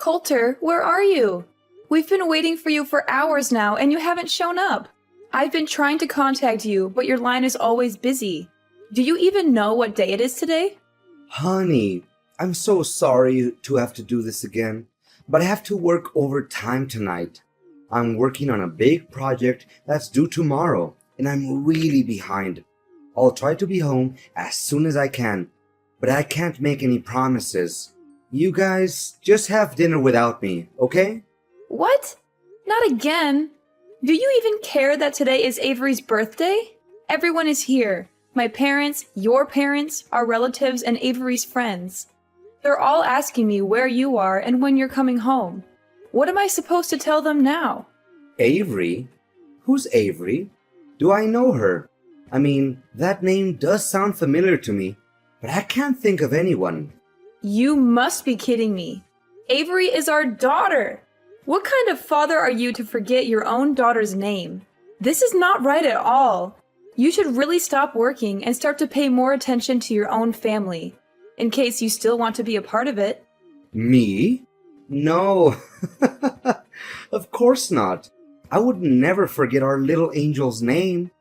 Coulter, where are you? We've been waiting for you for hours now and you haven't shown up. I've been trying to contact you, but your line is always busy. Do you even know what day it is today? Honey, I'm so sorry to have to do this again, but I have to work overtime tonight. I'm working on a big project that's due tomorrow, and I'm really behind. I'll try to be home as soon as I can, but I can't make any promises. You guys just have dinner without me, okay? What? Not again. Do you even care that today is Avery's birthday? Everyone is here. My parents, your parents, our relatives, and Avery's friends. They're all asking me where you are and when you're coming home. What am I supposed to tell them now? Avery? Who's Avery? Do I know her? I mean, that name does sound familiar to me, but I can't think of anyone. You must be kidding me. Avery is our daughter. What kind of father are you to forget your own daughter's name? This is not right at all. You should really stop working and start to pay more attention to your own family, in case you still want to be a part of it. Me? No. Of course not. I would never forget our little angel's name.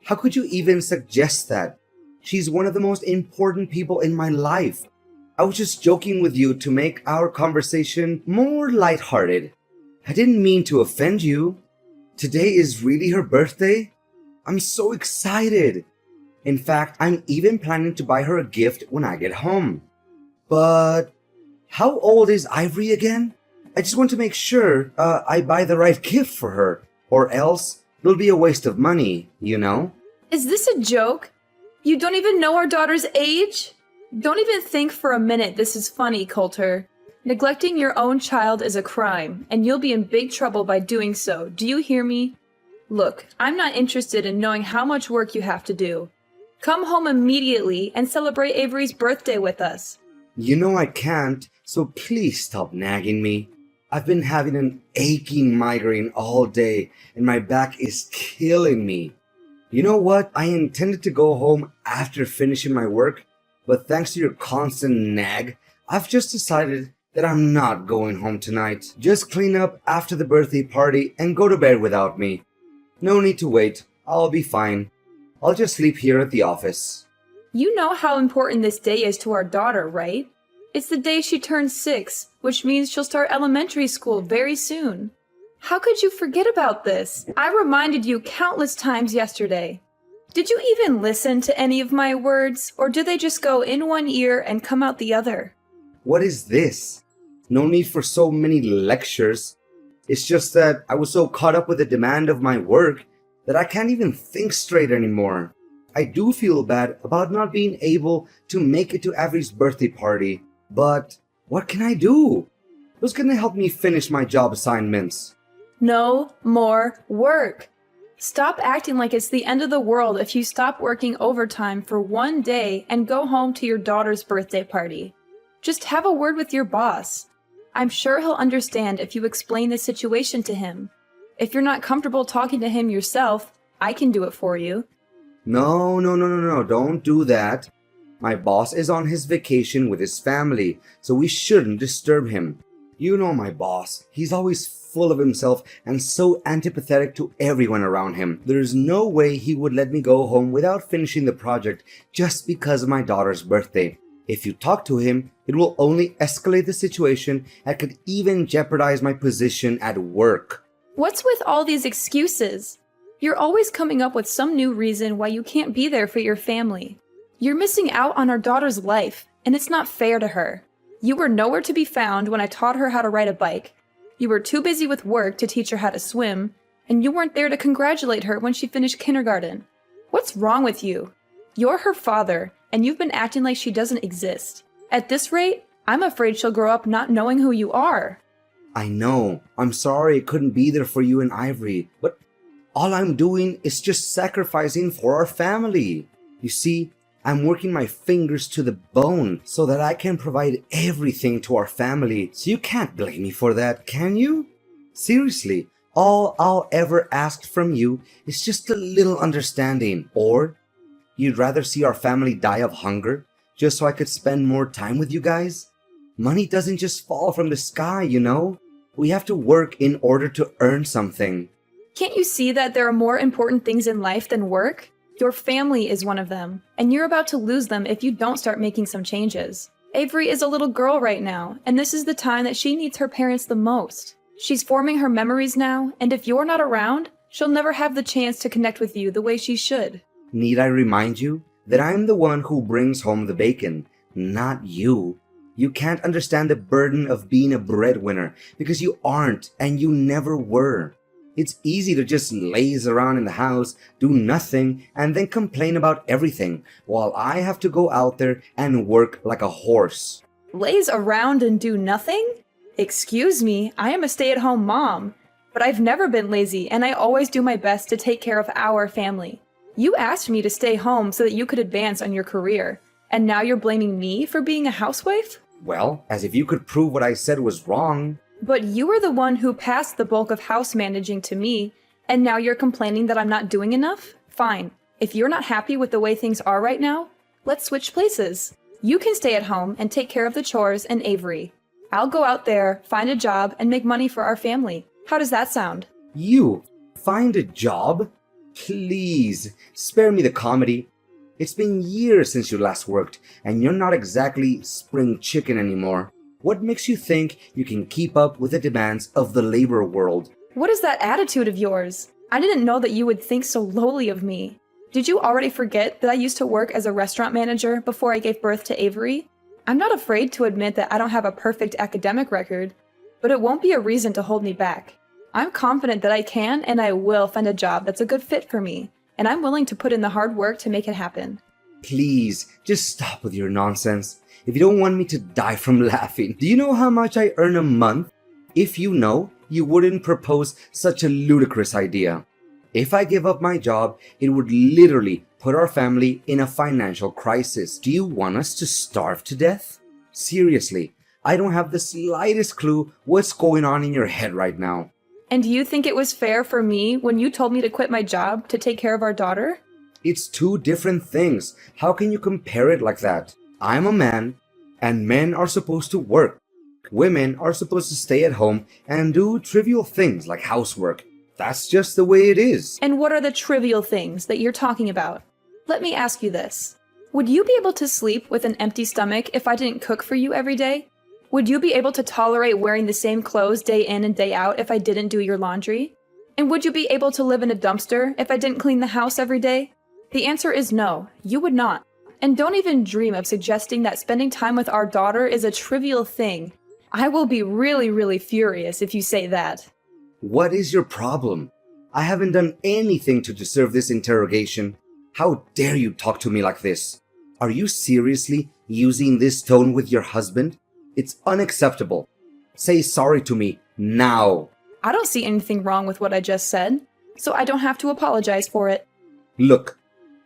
How could you even suggest that? She's one of the most important people in my life. I was just joking with you to make our conversation more lighthearted. I didn't mean to offend you. Today is really her birthday. I'm so excited. In fact, I'm even planning to buy her a gift when I get home. But how old is Ivory again? I just want to make sure I buy the right gift for her, or else it'll be a waste of money, you know? Is this a joke? You don't even know our daughter's age? Don't even think for a minute this is funny, Coulter. Neglecting your own child is a crime, and you'll be in big trouble by doing so. Do you hear me? Look, I'm not interested in knowing how much work you have to do. Come home immediately and celebrate Avery's birthday with us. You know I can't, so please stop nagging me. I've been having an aching migraine all day, and my back is killing me. You know what? I intended to go home after finishing my work, but thanks to your constant nag, I've just decided that I'm not going home tonight. Just clean up after the birthday party and go to bed without me. No need to wait. I'll be fine. I'll just sleep here at the office. You know how important this day is to our daughter, right? It's the day she turns 6, which means she'll start elementary school very soon. How could you forget about this? I reminded you countless times yesterday. Did you even listen to any of my words, or did they just go in one ear and come out the other? What is this? No need for so many lectures. It's just that I was so caught up with the demand of my work that I can't even think straight anymore. I do feel bad about not being able to make it to Avery's birthday party, but what can I do? Who's gonna help me finish my job assignments? No more work. Stop acting like it's the end of the world if you stop working overtime for one day and go home to your daughter's birthday party. Just have a word with your boss. I'm sure he'll understand if you explain the situation to him. If you're not comfortable talking to him yourself, I can do it for you. No, don't do that. My boss is on his vacation with his family, so we shouldn't disturb him. You know my boss. He's always full of himself and so antipathetic to everyone around him. There's no way he would let me go home without finishing the project just because of my daughter's birthday. If you talk to him, it will only escalate the situation and could even jeopardize my position at work. What's with all these excuses? You're always coming up with some new reason why you can't be there for your family. You're missing out on our daughter's life, and it's not fair to her. You were nowhere to be found when I taught her how to ride a bike. You were too busy with work to teach her how to swim, and you weren't there to congratulate her when she finished kindergarten. What's wrong with you? You're her father, and you've been acting like she doesn't exist. At this rate, I'm afraid she'll grow up not knowing who you are. I know. I'm sorry I couldn't be there for you and Ivory, but all I'm doing is just sacrificing for our family. You see, I'm working my fingers to the bone so that I can provide everything to our family. So you can't blame me for that, can you? Seriously, all I'll ever ask from you is just a little understanding. Or you'd rather see our family die of hunger just so I could spend more time with you guys? Money doesn't just fall from the sky, you know? We have to work in order to earn something. Can't you see that there are more important things in life than work? Your family is one of them, and you're about to lose them if you don't start making some changes. Avery is a little girl right now, and this is the time that she needs her parents the most. She's forming her memories now, and if you're not around, she'll never have the chance to connect with you the way she should. Need I remind you that I'm the one who brings home the bacon, not you? You can't understand the burden of being a breadwinner because you aren't and you never were. It's easy to just laze around in the house, do nothing, and then complain about everything, while I have to go out there and work like a horse. Laze around and do nothing? Excuse me, I am a stay-at-home mom. But I've never been lazy, and I always do my best to take care of our family. You asked me to stay home so that you could advance on your career, and now you're blaming me for being a housewife? Well, as if you could prove what I said was wrong. But you were the one who passed the bulk of house managing to me, and now you're complaining that I'm not doing enough? Fine. If you're not happy with the way things are right now, let's switch places. You can stay at home and take care of the chores and Avery. I'll go out there, find a job, and make money for our family. How does that sound? You find a job? Please, spare me the comedy. It's been years since you last worked, and you're not exactly spring chicken anymore. What makes you think you can keep up with the demands of the labor world? What is that attitude of yours? I didn't know that you would think so lowly of me. Did you already forget that I used to work as a restaurant manager before I gave birth to Avery? I'm not afraid to admit that I don't have a perfect academic record, but it won't be a reason to hold me back. I'm confident that I can and I will find a job that's a good fit for me, and I'm willing to put in the hard work to make it happen. Please, just stop with your nonsense. If you don't want me to die from laughing, do you know how much I earn a month? If you know, you wouldn't propose such a ludicrous idea. If I give up my job, it would literally put our family in a financial crisis. Do you want us to starve to death? Seriously, I don't have the slightest clue what's going on in your head right now. And you think it was fair for me when you told me to quit my job to take care of our daughter? It's two different things. How can you compare it like that? I'm a man, and men are supposed to work. Women are supposed to stay at home and do trivial things like housework. That's just the way it is. And what are the trivial things that you're talking about? Let me ask you this. Would you be able to sleep with an empty stomach if I didn't cook for you every day? Would you be able to tolerate wearing the same clothes day in and day out if I didn't do your laundry? And would you be able to live in a dumpster if I didn't clean the house every day? The answer is no, you would not. And don't even dream of suggesting that spending time with our daughter is a trivial thing. I will be really furious if you say that. What is your problem? I haven't done anything to deserve this interrogation. How dare you talk to me like this? Are you seriously using this tone with your husband? It's unacceptable. Say sorry to me now. I don't see anything wrong with what I just said, so I don't have to apologize for it. Look,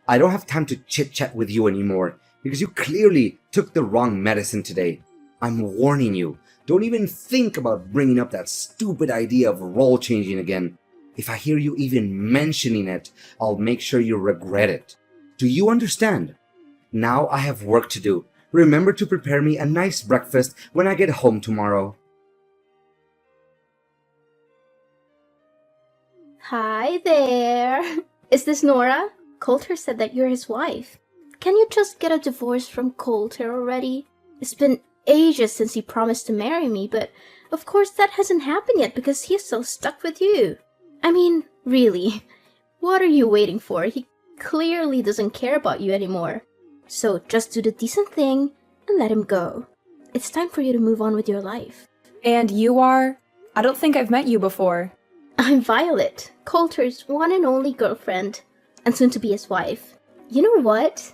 I don't have time to chit-chat with you anymore because you clearly took the wrong medicine today. I'm warning you, don't even think about bringing up that stupid idea of role changing again. If I hear you even mentioning it, I'll make sure you regret it. Do you understand? Now I have work to do. Remember to prepare me a nice breakfast when I get home tomorrow. Hi there. Is this Nora? Coulter said that you're his wife. Can you just get a divorce from Coulter already? It's been ages since he promised to marry me, but of course that hasn't happened yet because he's still stuck with you. I mean, really, what are you waiting for? He clearly doesn't care about you anymore. So just do the decent thing and let him go. It's time for you to move on with your life. And you are? I don't think I've met you before. I'm Violet, Coulter's one and only girlfriend, and soon to be his wife. You know what?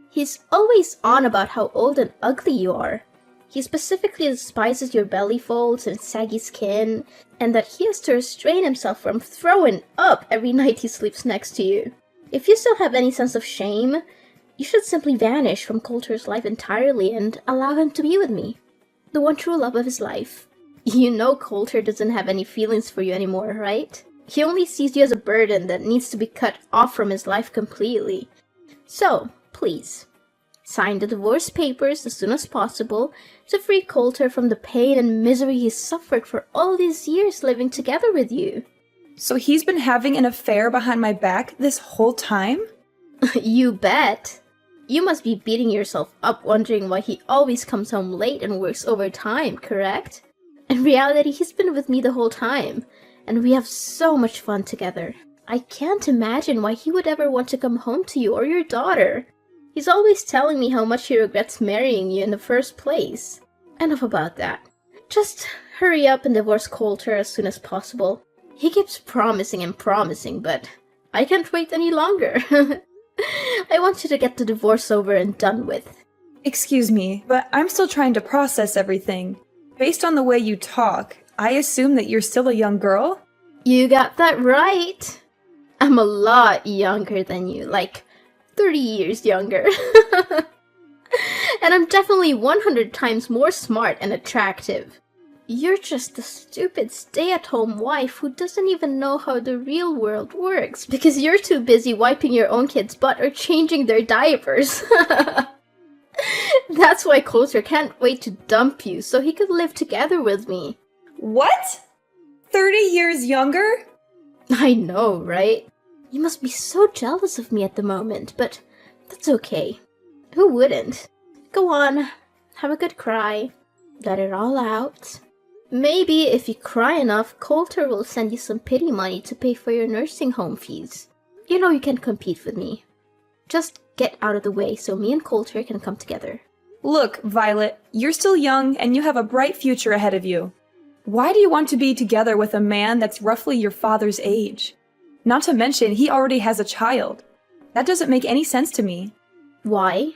He's always on about how old and ugly you are. He specifically despises your belly folds and saggy skin, and that he has to restrain himself from throwing up every night he sleeps next to you. If you still have any sense of shame, you should simply vanish from Coulter's life entirely and allow him to be with me, the one true love of his life. You know Coulter doesn't have any feelings for you anymore, right? He only sees you as a burden that needs to be cut off from his life completely. So, please, Sign the divorce papers as soon as possible to free Coulter from the pain and misery he's suffered for all these years living together with you. So he's been having an affair behind my back this whole time? You bet. You must be beating yourself up wondering why he always comes home late and works overtime, correct? In reality, he's been with me the whole time, and we have so much fun together. I can't imagine why he would ever want to come home to you or your daughter. He's always telling me how much he regrets marrying you in the first place. Enough about that. Just hurry up and divorce Coulter as soon as possible. He keeps promising and promising, but I can't wait any longer. I want you to get the divorce over and done with. Excuse me, but I'm still trying to process everything. Based on the way you talk, I assume that you're still a young girl? You got that right. I'm a lot younger than you, like 30 years younger. And I'm definitely 100 times more smart and attractive. You're just a stupid stay-at-home wife who doesn't even know how the real world works because you're too busy wiping your own kid's butt or changing their diapers. That's why Coulter can't wait to dump you so he could live together with me. What? 30 years younger? I know, right? You must be so jealous of me at the moment, but that's okay. Who wouldn't? Go on, have a good cry. Let it all out. Maybe if you cry enough, Coulter will send you some pity money to pay for your nursing home fees. You know you can compete with me. Just get out of the way so me and Coulter can come together. Look, Violet, you're still young and you have a bright future ahead of you. Why do you want to be together with a man that's roughly your father's age? Not to mention, he already has a child. That doesn't make any sense to me. Why?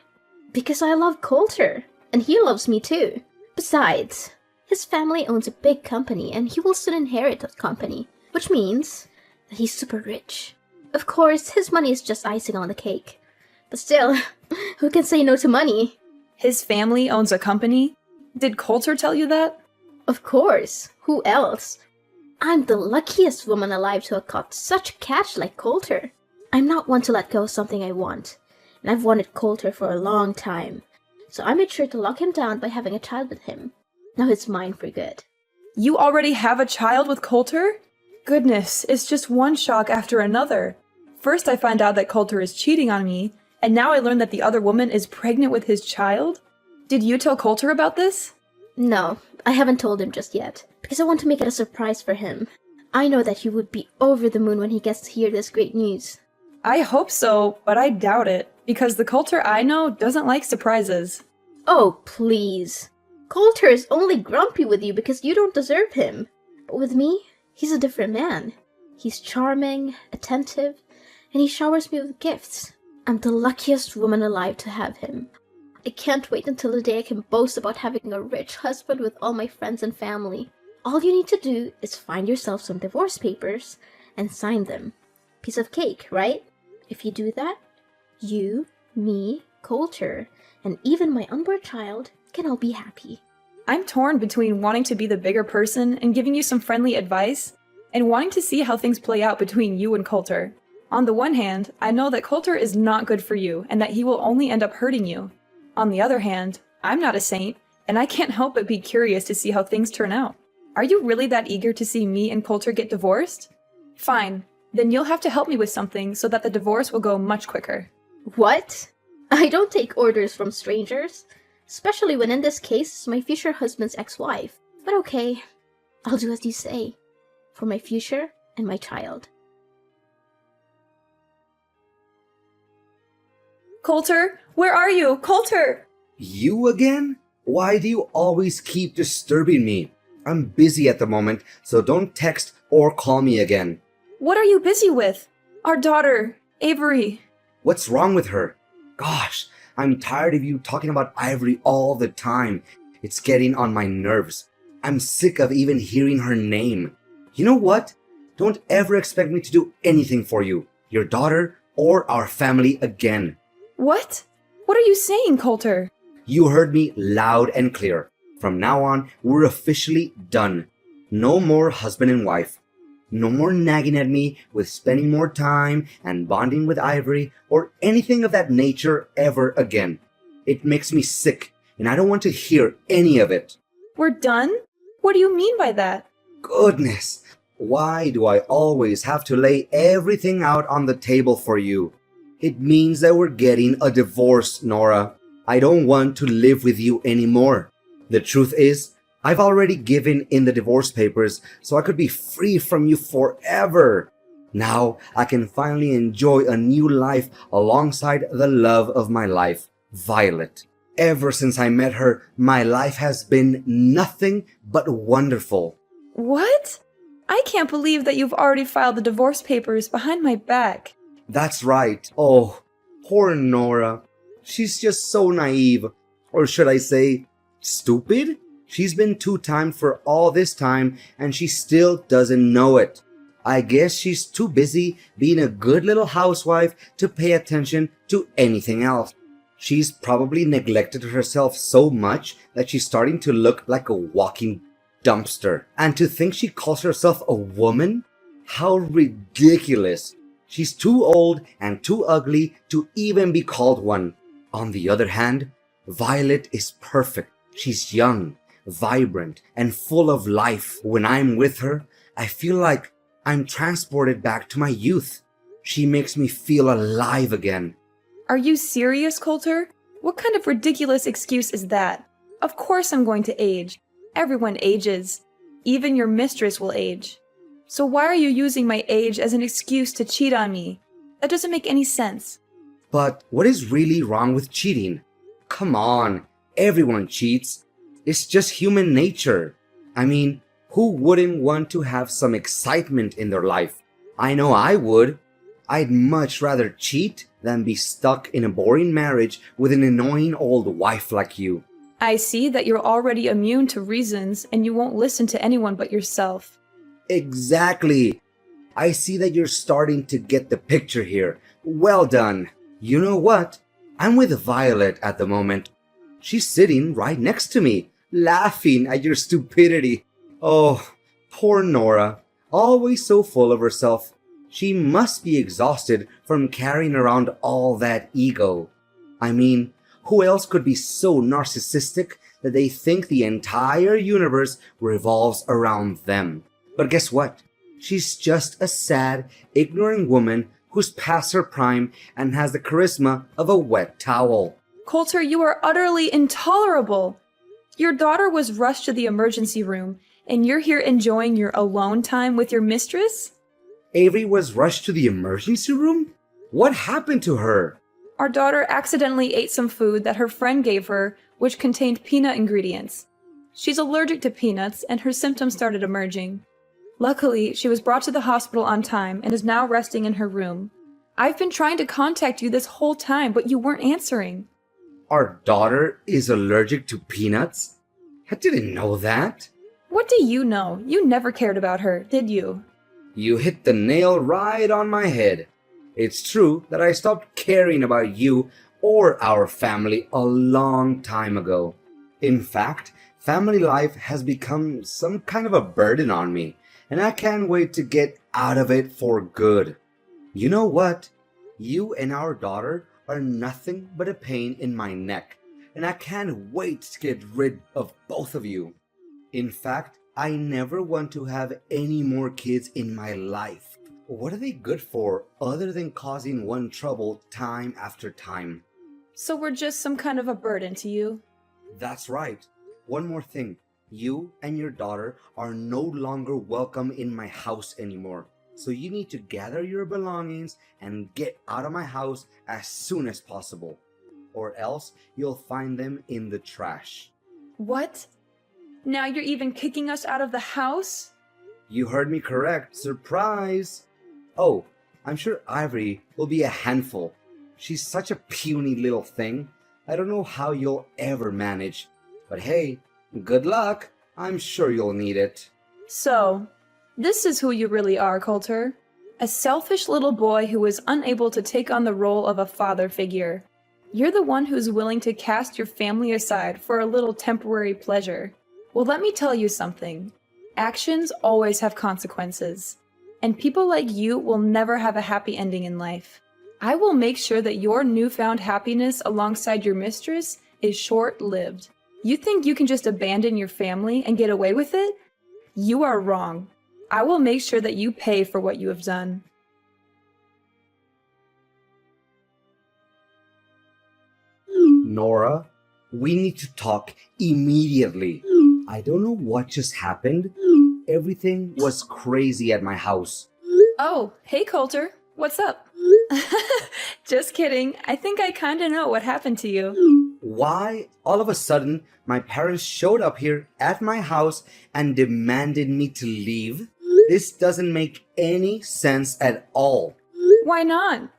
Because I love Coulter, and he loves me too. Besides, his family owns a big company and he will soon inherit that company, which means that he's super rich. Of course, his money is just icing on the cake. But still, who can say no to money? His family owns a company? Did Coulter tell you that? Of course. Who else? I'm the luckiest woman alive to have caught such catch like Coulter. I'm not one to let go of something I want, and I've wanted Coulter for a long time. So I made sure to lock him down by having a child with him. Now he's mine for good. You already have a child with Coulter? Goodness, it's just one shock after another. First I find out that Coulter is cheating on me, and now I learn that the other woman is pregnant with his child? Did you tell Coulter about this? No, I haven't told him just yet, because I want to make it a surprise for him. I know that he would be over the moon when he gets to hear this great news. I hope so, but I doubt it, because the Coulter I know doesn't like surprises. Oh, please. Coulter is only grumpy with you because you don't deserve him. But with me, he's a different man. He's charming, attentive, and he showers me with gifts. I'm the luckiest woman alive to have him. I can't wait until the day I can boast about having a rich husband with all my friends and family. All you need to do is find yourself some divorce papers and sign them. Piece of cake, right? If you do that, you, me, Coulter, and even my unborn child can all be happy. I'm torn between wanting to be the bigger person and giving you some friendly advice, and wanting to see how things play out between you and Coulter. On the one hand, I know that Coulter is not good for you and that he will only end up hurting you. On the other hand, I'm not a saint, and I can't help but be curious to see how things turn out. Are you really that eager to see me and Coulter get divorced? Fine, then you'll have to help me with something so that the divorce will go much quicker. What? I don't take orders from strangers, especially when in this case it's my future husband's ex-wife. But okay, I'll do as you say, for my future and my child. Coulter, where are you? Coulter! You again? Why do you always keep disturbing me? I'm busy at the moment, so don't text or call me again. What are you busy with? Our daughter, Avery. What's wrong with her? Gosh, I'm tired of you talking about Ivory all the time. It's getting on my nerves. I'm sick of even hearing her name. You know what? Don't ever expect me to do anything for you, your daughter, or our family again. What? What are you saying, Coulter? You heard me loud and clear. From now on, we're officially done. No more husband and wife. No more nagging at me with spending more time and bonding with Ivory or anything of that nature ever again. It makes me sick, and I don't want to hear any of it. We're done? What do you mean by that? Goodness, why do I always have to lay everything out on the table for you? It means that we're getting a divorce, Nora. I don't want to live with you anymore. The truth is, I've already given in the divorce papers so I could be free from you forever. Now I can finally enjoy a new life alongside the love of my life, Violet. Ever since I met her, my life has been nothing but wonderful. What? I can't believe that you've already filed the divorce papers behind my back. That's right. Oh, poor Nora. She's just so naive. Or should I say, stupid? She's been two-timed for all this time and she still doesn't know it. I guess she's too busy being a good little housewife to pay attention to anything else. She's probably neglected herself so much that she's starting to look like a walking dumpster. And to think she calls herself a woman? How ridiculous. She's too old and too ugly to even be called one. On the other hand, Violet is perfect. She's young, vibrant, and full of life. When I'm with her, I feel like I'm transported back to my youth. She makes me feel alive again. Are you serious, Coulter? What kind of ridiculous excuse is that? Of course I'm going to age. Everyone ages. Even your mistress will age. So why are you using my age as an excuse to cheat on me? That doesn't make any sense. But what is really wrong with cheating? Come on, everyone cheats. It's just human nature. I mean, who wouldn't want to have some excitement in their life? I know I would. I'd much rather cheat than be stuck in a boring marriage with an annoying old wife like you. I see that you're already immune to reasons and you won't listen to anyone but yourself. Exactly. I see that you're starting to get the picture here. Well done. You know what? I'm with Violet at the moment. She's sitting right next to me, laughing at your stupidity. Oh, poor Nora. Always so full of herself. She must be exhausted from carrying around all that ego. I mean, who else could be so narcissistic that they think the entire universe revolves around them? But guess what? She's just a sad, ignorant woman who's past her prime and has the charisma of a wet towel. Coulter, you are utterly intolerable. Your daughter was rushed to the emergency room, and you're here enjoying your alone time with your mistress? Avery was rushed to the emergency room? What happened to her? Our daughter accidentally ate some food that her friend gave her, which contained peanut ingredients. She's allergic to peanuts, and her symptoms started emerging. Luckily, she was brought to the hospital on time and is now resting in her room. I've been trying to contact you this whole time, but you weren't answering. Our daughter is allergic to peanuts? I didn't know that. What do you know? You never cared about her, did you? You hit the nail right on my head. It's true that I stopped caring about you or our family a long time ago. In fact, family life has become some kind of a burden on me, and I can't wait to get out of it for good. You know what? You and our daughter are nothing but a pain in my neck, and I can't wait to get rid of both of you. In fact, I never want to have any more kids in my life. What are they good for other than causing one trouble time after time? So we're just some kind of a burden to you? That's right. One more thing. You and your daughter are no longer welcome in my house anymore. So you need to gather your belongings and get out of my house as soon as possible. Or else you'll find them in the trash. What? Now you're even kicking us out of the house? You heard me correct. Surprise! Oh, I'm sure Ivory will be a handful. She's such a puny little thing. I don't know how you'll ever manage. But hey, good luck. I'm sure you'll need it. So, this is who you really are, Coulter. A selfish little boy who is unable to take on the role of a father figure. You're the one who's willing to cast your family aside for a little temporary pleasure. Well, let me tell you something. Actions always have consequences. And people like you will never have a happy ending in life. I will make sure that your newfound happiness alongside your mistress is short-lived. You think you can just abandon your family and get away with it? You are wrong. I will make sure that you pay for what you have done. Nora, we need to talk immediately. I don't know what just happened. Everything was crazy at my house. Oh, hey Coulter. What's up? Just kidding. I think I kinda know what happened to you. Why, all of a sudden, my parents showed up here at my house and demanded me to leave? This doesn't make any sense at all. Why not?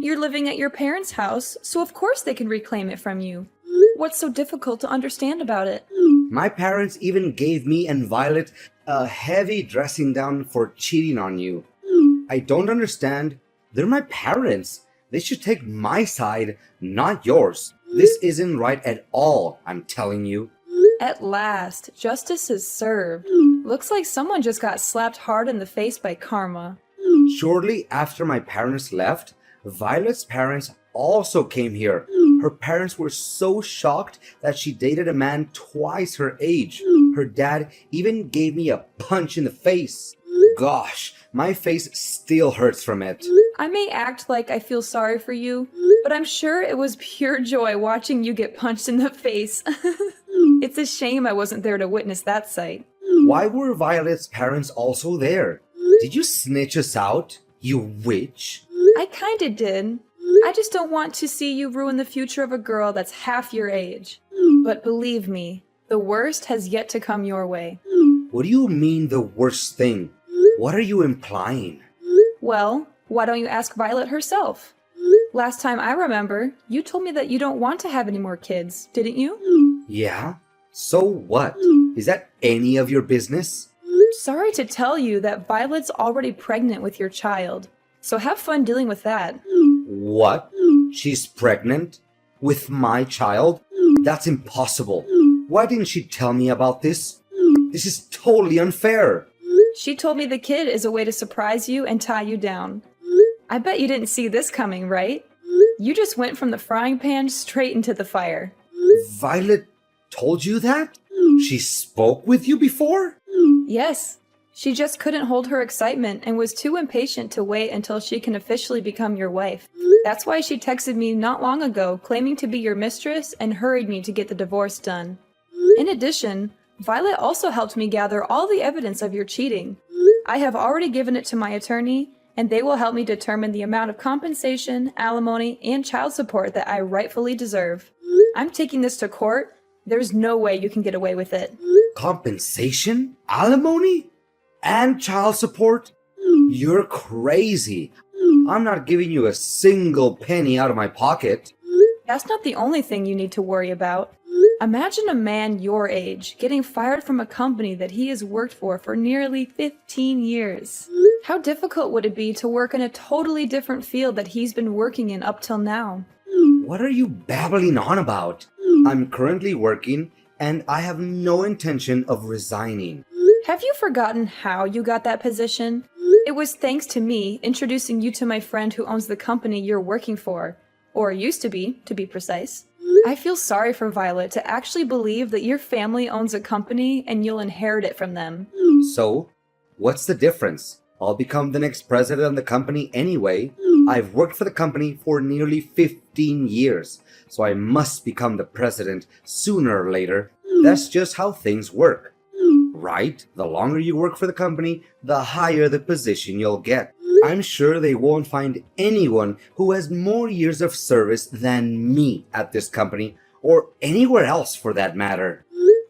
You're living at your parents' house, so of course they can reclaim it from you. What's so difficult to understand about it? My parents even gave me and Violet a heavy dressing down for cheating on you. I don't understand. They're my parents. They should take my side, not yours. This isn't right at all, I'm telling you. At last, justice is served. Looks like someone just got slapped hard in the face by karma. Shortly after my parents left, Violet's parents also came here. Her parents were so shocked that she dated a man twice her age. Her dad even gave me a punch in the face. Gosh, my face still hurts from it. I may act like I feel sorry for you, but I'm sure it was pure joy watching you get punched in the face. It's a shame I wasn't there to witness that sight. Why were Violet's parents also there? Did you snitch us out, you witch? I kinda did. I just don't want to see you ruin the future of a girl that's half your age. But believe me, the worst has yet to come your way. What do you mean the worst thing? What are you implying? Well, why don't you ask Violet herself? Last time I remember, you told me that you don't want to have any more kids, didn't you? Yeah? So what? Is that any of your business? Sorry to tell you that Violet's already pregnant with your child, so have fun dealing with that. What? She's pregnant? With my child? That's impossible. Why didn't she tell me about this? This is totally unfair. She told me the kid is a way to surprise you and tie you down. I bet you didn't see this coming, right? You just went from the frying pan straight into the fire. Violet told you that? She spoke with you before? Yes. She just couldn't hold her excitement and was too impatient to wait until she can officially become your wife. That's why she texted me not long ago claiming to be your mistress and hurried me to get the divorce done. In addition, Violet also helped me gather all the evidence of your cheating. I have already given it to my attorney, and they will help me determine the amount of compensation, alimony, and child support that I rightfully deserve. I'm taking this to court. There's no way you can get away with it. Compensation? Alimony? And child support? You're crazy. I'm not giving you a single penny out of my pocket. That's not the only thing you need to worry about. Imagine a man your age getting fired from a company that he has worked for nearly 15 years. How difficult would it be to work in a totally different field that he's been working in up till now? What are you babbling on about? I'm currently working, and I have no intention of resigning. Have you forgotten how you got that position? It was thanks to me introducing you to my friend who owns the company you're working for. Or used to be precise. I feel sorry for Violet to actually believe that your family owns a company and you'll inherit it from them. So, what's the difference? I'll become the next president of the company anyway. I've worked for the company for nearly 15 years, so I must become the president sooner or later. That's just how things work. Right? The longer you work for the company, the higher the position you'll get. I'm sure they won't find anyone who has more years of service than me at this company, or anywhere else for that matter.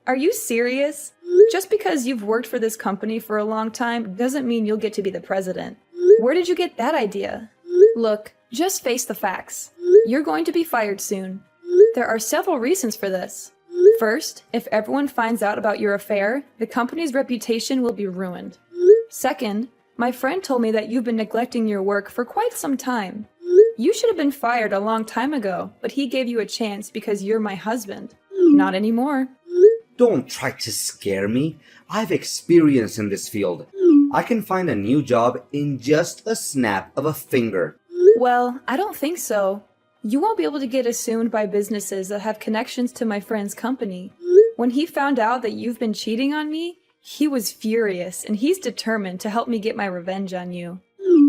Are you serious? Just because you've worked for this company for a long time doesn't mean you'll get to be the president. Where did you get that idea? Look, just face the facts. You're going to be fired soon. There are several reasons for this. First, if everyone finds out about your affair, the company's reputation will be ruined. Second, my friend told me that you've been neglecting your work for quite some time. You should have been fired a long time ago, but he gave you a chance because you're my husband. Not anymore. Don't try to scare me. I've experience in this field. I can find a new job in just a snap of a finger. Well, I don't think so. You won't be able to get assumed by businesses that have connections to my friend's company. When he found out that you've been cheating on me, he was furious, and he's determined to help me get my revenge on you.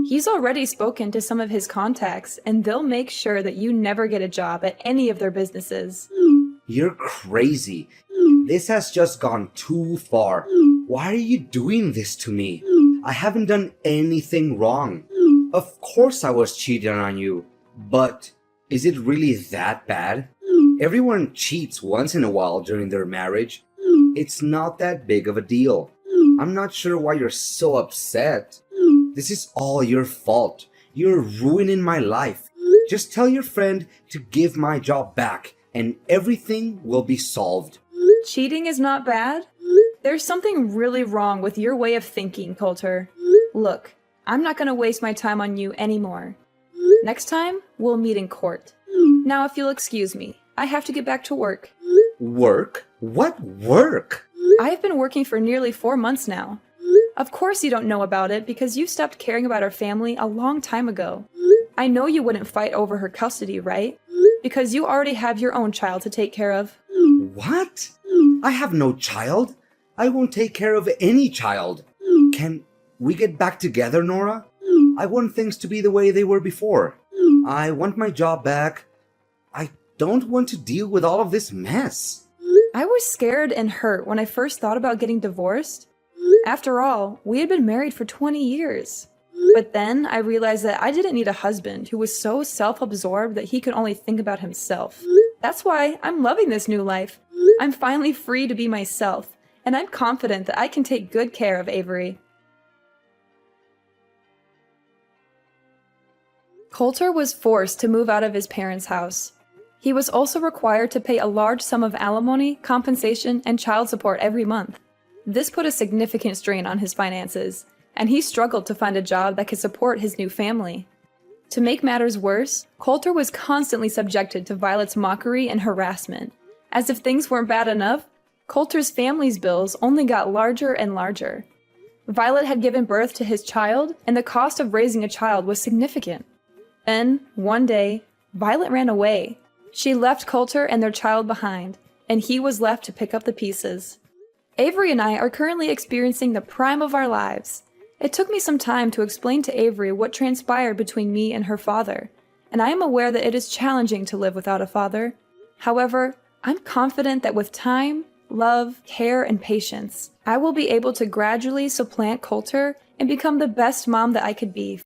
He's already spoken to some of his contacts, and they'll make sure that you never get a job at any of their businesses. You're crazy. This has just gone too far. Why are you doing this to me? I haven't done anything wrong. Of course I was cheating on you, but is it really that bad? Everyone cheats once in a while during their marriage. It's not that big of a deal. I'm not sure why you're so upset. This is all your fault. You're ruining my life. Just tell your friend to give my job back and everything will be solved. Cheating is not bad? There's something really wrong with your way of thinking, Coulter. Look, I'm not going to waste my time on you anymore. Next time, we'll meet in court. Now, if you'll excuse me, I have to get back to work. Work? What work? I've been working for nearly 4 months now. Of course you don't know about it because you stopped caring about our family a long time ago. I know you wouldn't fight over her custody, right? Because you already have your own child to take care of. What? I have no child. I won't take care of any child. Can we get back together, Nora? I want things to be the way they were before. I want my job back. I don't want to deal with all of this mess. I was scared and hurt when I first thought about getting divorced. After all, we had been married for 20 years. But then I realized that I didn't need a husband who was so self-absorbed that he could only think about himself. That's why I'm loving this new life. I'm finally free to be myself, and I'm confident that I can take good care of Avery. Coulter was forced to move out of his parents' house. He was also required to pay a large sum of alimony, compensation, and child support every month. This put a significant strain on his finances, and he struggled to find a job that could support his new family. To make matters worse, Coulter was constantly subjected to Violet's mockery and harassment. As if things weren't bad enough, Coulter's family's bills only got larger and larger. Violet had given birth to his child, and the cost of raising a child was significant. Then, one day, Violet ran away. She left Coulter and their child behind, and he was left to pick up the pieces. Avery and I are currently experiencing the prime of our lives. It took me some time to explain to Avery what transpired between me and her father, and I am aware that it is challenging to live without a father. However, I'm confident that with time, love, care, and patience, I will be able to gradually supplant Coulter and become the best mom that I could be.